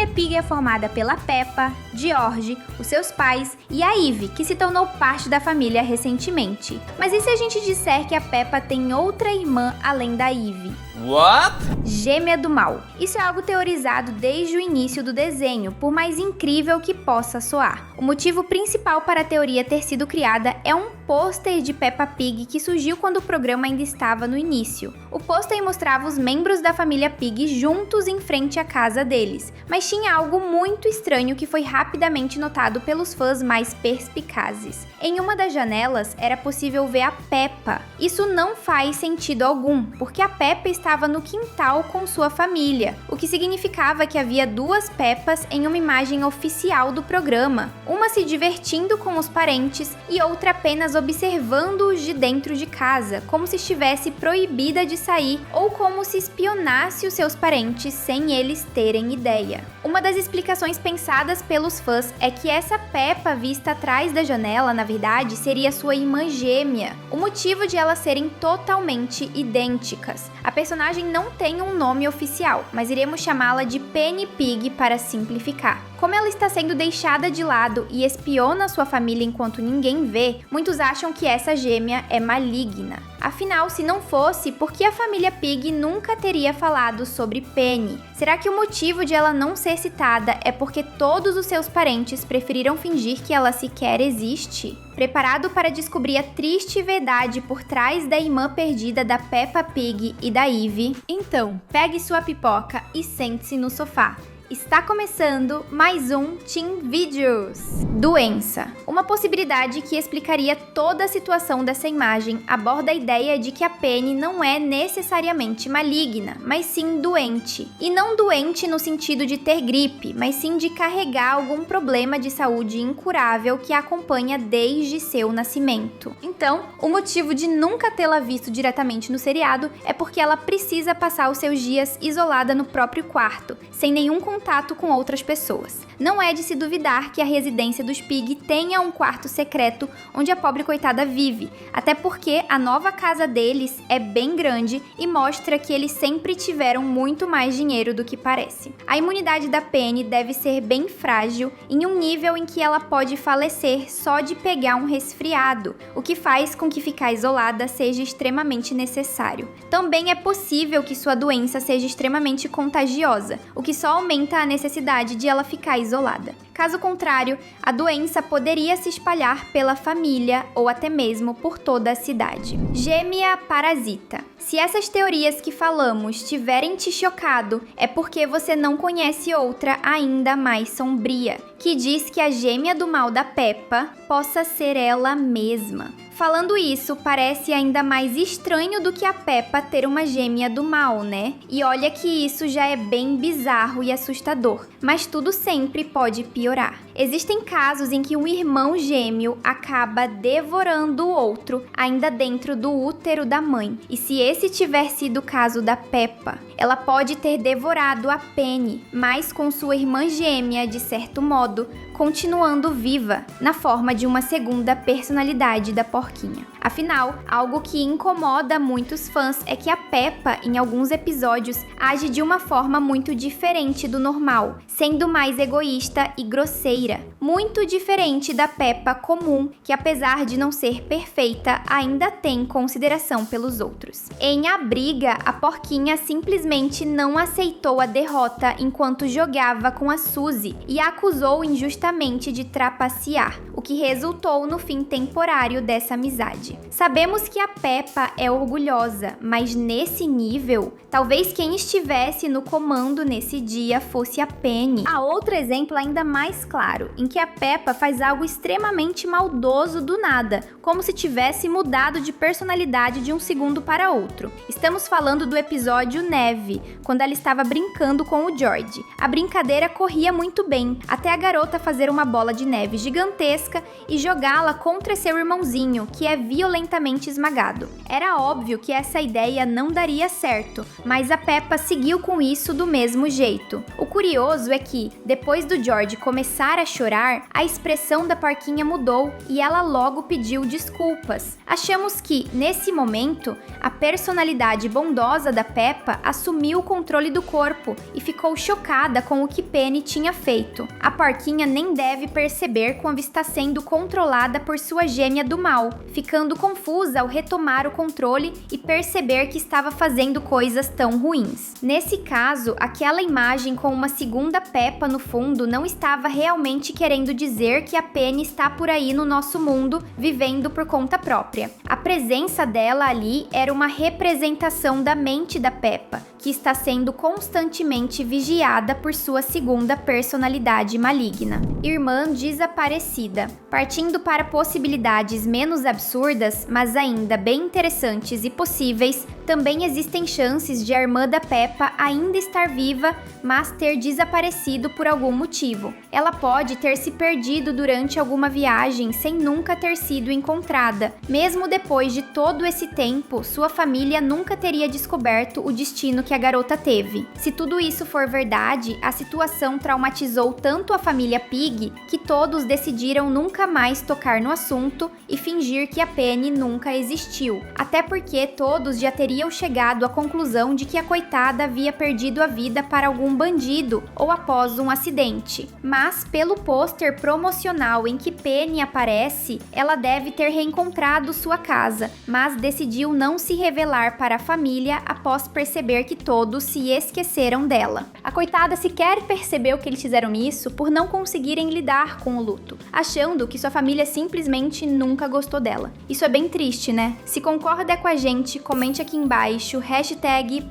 família Pig é formada pela Peppa, George, os seus pais e a Ivy, que se tornou parte da família recentemente. Mas e se a gente disser que a Peppa tem outra irmã além da Ivy? What? Gêmea do mal. Isso é algo teorizado desde o início do desenho, por mais incrível que possa soar. O motivo principal para a teoria ter sido criada é um pôster de Peppa Pig que surgiu quando o programa ainda estava no início. O pôster mostrava os membros da família Pig juntos em frente à casa deles, mas tinha algo muito estranho que foi rapidamente notado pelos fãs mais perspicazes. Em uma das janelas era possível ver a Peppa. Isso não faz sentido algum, porque a Peppa estava no quintal com sua família, o que significava que havia duas Peppas em uma imagem oficial do programa, uma se divertindo com os parentes e outra apenas observando-os de dentro de casa, como se estivesse proibida de sair ou como se espionasse os seus parentes sem eles terem ideia. Uma das explicações pensadas pelos fãs é que essa Peppa vista atrás da janela, na verdade, seria sua irmã gêmea, o motivo de elas serem totalmente idênticas. A personagem não tem um nome oficial, mas iremos chamá-la de Penny Pig para simplificar. Como ela está sendo deixada de lado e espiona sua família enquanto ninguém vê, muitos acham que essa gêmea é maligna. Afinal, se não fosse, por que a família Pig nunca teria falado sobre Penny? Será que o motivo de ela não ser citada é porque todos os seus parentes preferiram fingir que ela sequer existe? Preparado para descobrir a triste verdade por trás da irmã perdida da Peppa Pig e da Ivy? Então, pegue sua pipoca e sente-se no sofá. Está começando mais um Teen Videos. Doença. Uma possibilidade que explicaria toda a situação dessa imagem aborda a ideia de que a Penny não é necessariamente maligna, mas sim doente. E não doente no sentido de ter gripe, mas sim de carregar algum problema de saúde incurável que a acompanha desde seu nascimento. Então, o motivo de nunca tê-la visto diretamente no seriado é porque ela precisa passar os seus dias isolada no próprio quarto, sem nenhum contato com outras pessoas. Não é de se duvidar que a residência dos Pig tenha um quarto secreto onde a pobre coitada vive, até porque a nova casa deles é bem grande e mostra que eles sempre tiveram muito mais dinheiro do que parece. A imunidade da Penny deve ser bem frágil, em um nível em que ela pode falecer só de pegar um resfriado, o que faz com que ficar isolada seja extremamente necessário. Também é possível que sua doença seja extremamente contagiosa, o que só aumenta a necessidade de ela ficar isolada. Caso contrário, a doença poderia se espalhar pela família ou até mesmo por toda a cidade. Gêmea parasita. Se essas teorias que falamos tiverem te chocado, é porque você não conhece outra ainda mais sombria, que diz que a gêmea do mal da Peppa possa ser ela mesma. Falando isso, parece ainda mais estranho do que a Peppa ter uma gêmea do mal, né? E olha que isso já é bem bizarro e assustador, mas tudo sempre pode piorar. Existem casos em que um irmão gêmeo acaba devorando o outro ainda dentro do útero da mãe. E se esse tiver sido o caso da Peppa, ela pode ter devorado a Penny, mas com sua irmã gêmea, de certo modo, continuando viva, na forma de uma segunda personalidade da porquinha. Afinal, algo que incomoda muitos fãs é que a Peppa, em alguns episódios, age de uma forma muito diferente do normal, sendo mais egoísta e grosseira. Muito diferente da Peppa comum, que apesar de não ser perfeita, ainda tem consideração pelos outros. Em A Briga, a porquinha simplesmente não aceitou a derrota enquanto jogava com a Suzy e a acusou injustamente de trapacear, o que resultou no fim temporário dessa amizade. Sabemos que a Peppa é orgulhosa, mas nesse nível, talvez quem estivesse no comando nesse dia fosse a Penny. Há outro exemplo ainda mais claro, em que a Peppa faz algo extremamente maldoso do nada, como se tivesse mudado de personalidade de um segundo para outro. Estamos falando do episódio Neve, quando ela estava brincando com o George. A brincadeira corria muito bem, até a garota fazer uma bola de neve gigantesca e jogá-la contra seu irmãozinho, menino que é violentamente esmagado. Era óbvio que essa ideia não daria certo, mas a Peppa seguiu com isso do mesmo jeito. O curioso é que, depois do George começar a chorar, a expressão da porquinha mudou e ela logo pediu desculpas. Achamos que, nesse momento, a personalidade bondosa da Peppa assumiu o controle do corpo e ficou chocada com o que Penny tinha feito. A porquinha nem deve perceber quando está sendo controlada por sua gêmea do mal, ficando confusa ao retomar o controle e perceber que estava fazendo coisas tão ruins. Nesse caso, aquela imagem com uma segunda Peppa no fundo não estava realmente querendo dizer que a Penny está por aí no nosso mundo, vivendo por conta própria. A presença dela ali era uma representação da mente da Peppa, que está sendo constantemente vigiada por sua segunda personalidade maligna. Irmã desaparecida. Partindo para possibilidades menos absurdas, mas ainda bem interessantes e possíveis, também existem chances de a irmã da Peppa ainda estar viva, mas ter desaparecido por algum motivo. Ela pode ter se perdido durante alguma viagem sem nunca ter sido encontrada. Mesmo depois de todo esse tempo, sua família nunca teria descoberto o destino que a garota teve. Se tudo isso for verdade, a situação traumatizou tanto a família Pig que todos decidiram nunca mais tocar no assunto e fingir que a Penny nunca existiu. Até porque todos já teriam chegado à conclusão de que a coitada havia perdido a vida para algum bandido ou após um acidente. Mas pelo pôster promocional em que Penny aparece, ela deve ter reencontrado sua casa, mas decidiu não se revelar para a família após perceber que todos se esqueceram dela. A coitada sequer percebeu que eles fizeram isso por não conseguirem lidar com o luto, achando que sua família simplesmente nunca gostou dela. Isso é bem triste, né? Se concorda com a gente, comente aqui embaixo,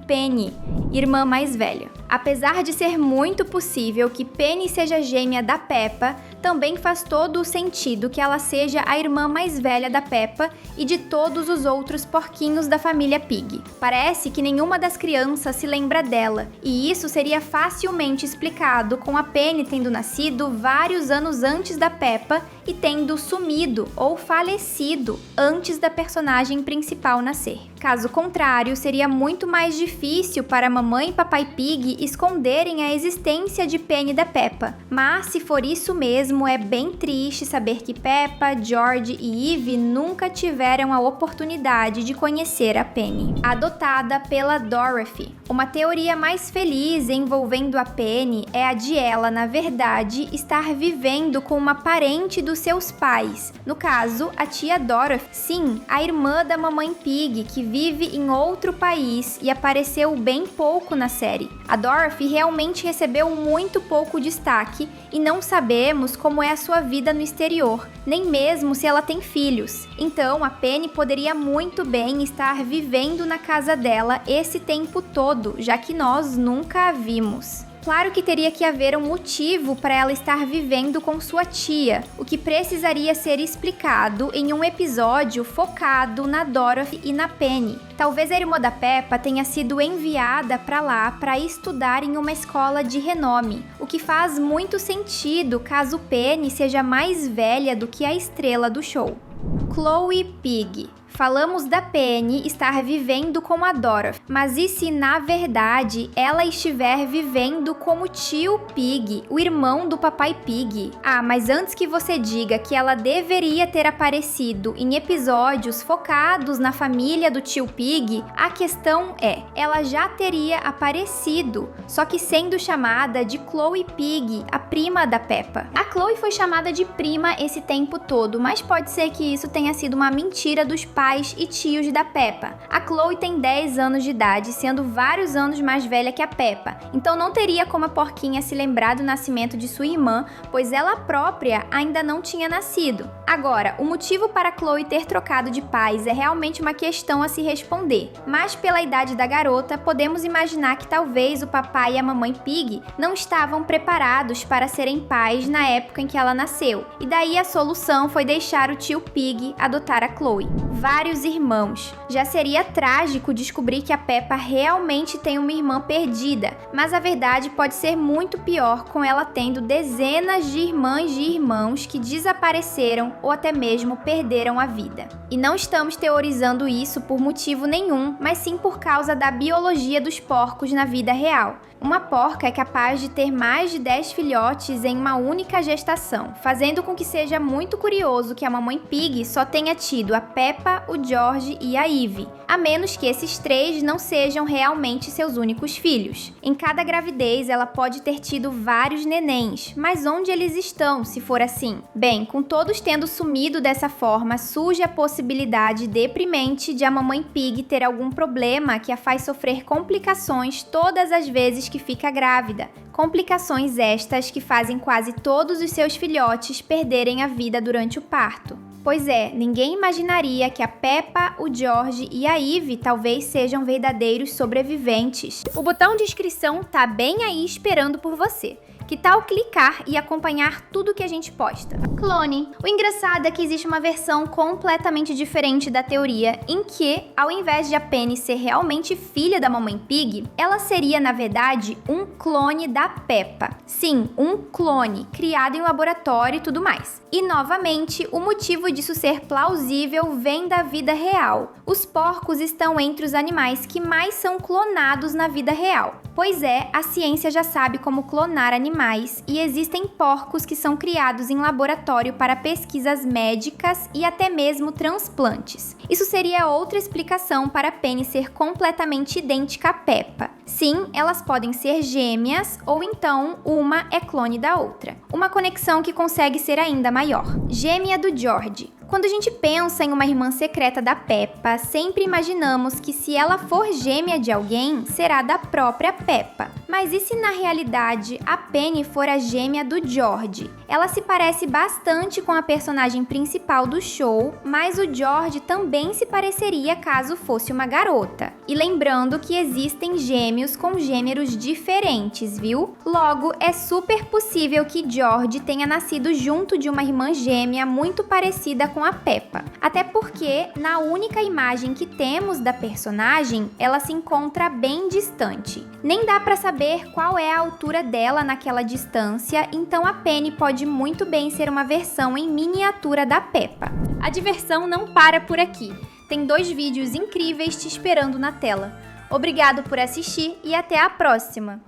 #Penny, irmã mais velha. Apesar de ser muito possível que Penny seja gêmea da Peppa, também faz todo o sentido que ela seja a irmã mais velha da Peppa e de todos os outros porquinhos da família Pig. Parece que nenhuma das crianças se lembra dela, e isso seria facilmente explicado com a Penny tendo nascido vários anos antes da Peppa e tendo sumido ou falecido antes da personagem principal nascer. Caso contrário, seria muito mais difícil para a mamãe e papai Pig esconderem a existência de Penny da Peppa. Mas se for isso mesmo, é bem triste saber que Peppa, George e Eve nunca tiveram a oportunidade de conhecer a Penny. Adotada pela Dorothy. Uma teoria mais feliz envolvendo a Penny é a de ela, na verdade, estar vivendo com uma parente dos seus pais. No caso, a tia Dorothy. Sim, a irmã da mamãe Pig, que vive em outro país e apareceu bem pouco na série. A Dorothy realmente recebeu muito pouco destaque e não sabemos como é a sua vida no exterior, nem mesmo se ela tem filhos. Então, a Penny poderia muito bem estar vivendo na casa dela esse tempo todo, já que nós nunca a vimos. Claro que teria que haver um motivo para ela estar vivendo com sua tia, o que precisaria ser explicado em um episódio focado na Dorothy e na Penny. Talvez a irmã da Peppa tenha sido enviada para lá para estudar em uma escola de renome, o que faz muito sentido caso Penny seja mais velha do que a estrela do show. Chloe Pig. Falamos da Penny estar vivendo com a Dorothy, mas e se na verdade ela estiver vivendo com o tio Pig, o irmão do papai Pig? Ah, mas antes que você diga que ela deveria ter aparecido em episódios focados na família do tio Pig, a questão é, ela já teria aparecido, só que sendo chamada de Chloe Pig, a prima da Peppa. A Chloe foi chamada de prima esse tempo todo, mas pode ser que isso tenha sido uma mentira dos pais e tios da Peppa. A Chloe tem 10 anos de idade, sendo vários anos mais velha que a Peppa, então não teria como a porquinha se lembrar do nascimento de sua irmã, pois ela própria ainda não tinha nascido. Agora, o motivo para Chloe ter trocado de pais é realmente uma questão a se responder, mas pela idade da garota, podemos imaginar que talvez o papai e a mamãe Pig não estavam preparados para serem pais na época em que ela nasceu, e daí a solução foi deixar o tio Pig adotar a Chloe. vários irmãos. Já seria trágico descobrir que a Peppa realmente tem uma irmã perdida, mas a verdade pode ser muito pior, com ela tendo dezenas de irmãs de irmãos que desapareceram ou até mesmo perderam a vida. E não estamos teorizando isso por motivo nenhum, mas sim por causa da biologia dos porcos na vida real. Uma porca é capaz de ter mais de 10 filhotes em uma única gestação, fazendo com que seja muito curioso que a mamãe pig só tenha tido a Peppa, o George e a Ivy, a menos que esses 3 não sejam realmente seus únicos filhos. Em cada gravidez, ela pode ter tido vários nenéns, mas onde eles estão, se for assim? Bem, com todos tendo sumido dessa forma, surge a possibilidade deprimente de a mamãe pig ter algum problema que a faz sofrer complicações todas as vezes que fica grávida. Complicações estas que fazem quase todos os seus filhotes perderem a vida durante o parto. Pois é, ninguém imaginaria que a Peppa, o George e a Ivy talvez sejam verdadeiros sobreviventes. O botão de inscrição tá bem aí esperando por você. Que tal clicar e acompanhar tudo que a gente posta? Clone. O engraçado é que existe uma versão completamente diferente da teoria, em que, ao invés de a Penny ser realmente filha da mamãe pig, ela seria, na verdade, um clone da Peppa. Sim, um clone, criado em laboratório e tudo mais. E, novamente, o motivo disso ser plausível vem da vida real. Os porcos estão entre os animais que mais são clonados na vida real. Pois é, a ciência já sabe como clonar animais e existem porcos que são criados em laboratório para pesquisas médicas e até mesmo transplantes. Isso seria outra explicação para a Penny ser completamente idêntica à Peppa. Sim, elas podem ser gêmeas ou então uma é clone da outra. Uma conexão que consegue ser ainda maior. Gêmea do George. Quando a gente pensa em uma irmã secreta da Peppa, sempre imaginamos que se ela for gêmea de alguém, será da própria Peppa. Mas e se na realidade a Penny for a gêmea do George? Ela se parece bastante com a personagem principal do show, mas o George também se pareceria caso fosse uma garota. E lembrando que existem gêmeos com gêneros diferentes, viu? Logo, é super possível que George tenha nascido junto de uma irmã gêmea muito parecida com a Peppa. Até porque, na única imagem que temos da personagem, ela se encontra bem distante. Nem dá pra saber qual é a altura dela naquela distância, então a Penny pode muito bem ser uma versão em miniatura da Peppa. A diversão não para por aqui. Tem 2 vídeos incríveis te esperando na tela. Obrigado por assistir e até a próxima!